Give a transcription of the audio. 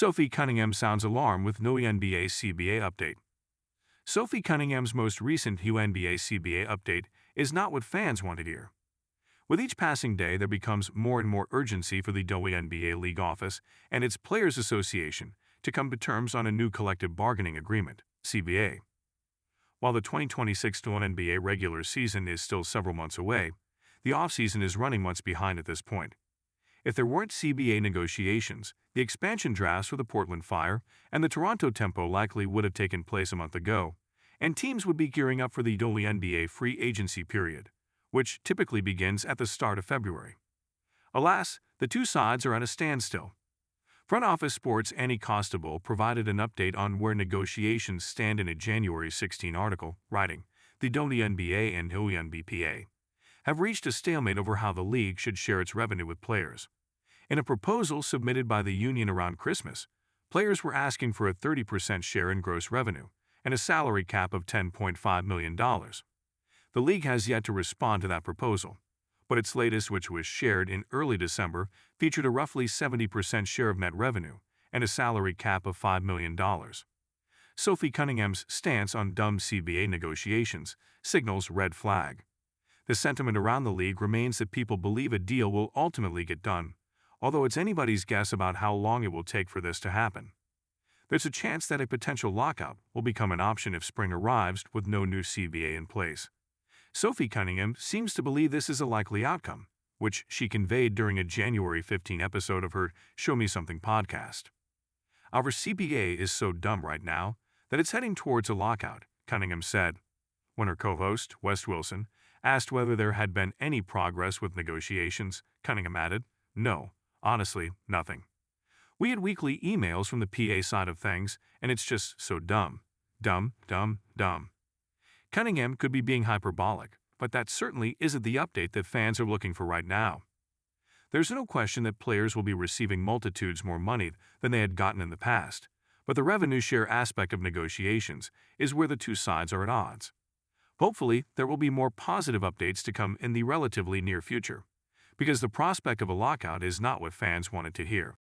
Sophie Cunningham sounds alarm with no WNBA CBA update. Sophie Cunningham's most recent WNBA CBA update is not what fans want to hear. With each passing day, there becomes more and more urgency for the WNBA League Office and its Players Association to come to terms on a new collective bargaining agreement, CBA. While the 2026 WNBA regular season is still several months away, the offseason is running months behind at this point. If there weren't CBA negotiations, the expansion drafts for the Portland Fire and the Toronto Tempo likely would have taken place a month ago, and teams would be gearing up for the WNBA free agency period, which typically begins at the start of February. Alas, the two sides are at a standstill. Front Office Sports Annie Costabile provided an update on where negotiations stand in a January 16 article, writing, "The WNBA and WNBPA have reached a stalemate over how the league should share its revenue with players. In a proposal submitted by the union around Christmas, players were asking for a 30% share in gross revenue and a salary cap of $10.5 million. The league has yet to respond to that proposal, but its latest, which was shared in early December, featured a roughly 70% share of net revenue and a salary cap of $5 million. Sophie Cunningham's stance on dumb CBA negotiations signals red flag. The sentiment around the league remains that people believe a deal will ultimately get done, although it's anybody's guess about how long it will take for this to happen. There's a chance that a potential lockout will become an option if spring arrives with no new CBA in place. Sophie Cunningham seems to believe this is a likely outcome, which she conveyed during a January 15 episode of her Show Me Something podcast. "Our CBA is so dumb right now that it's heading towards a lockout," Cunningham said. When her co-host, Wes Wilson, asked whether there had been any progress with negotiations, Cunningham added, "No, honestly, nothing. We had weekly emails from the PA side of things, and it's just so dumb. Dumb, dumb, dumb." Cunningham could be being hyperbolic, but that certainly isn't the update that fans are looking for right now. There's no question that players will be receiving multitudes more money than they had gotten in the past, but the revenue share aspect of negotiations is where the two sides are at odds. Hopefully, there will be more positive updates to come in the relatively near future, because the prospect of a lockout is not what fans wanted to hear.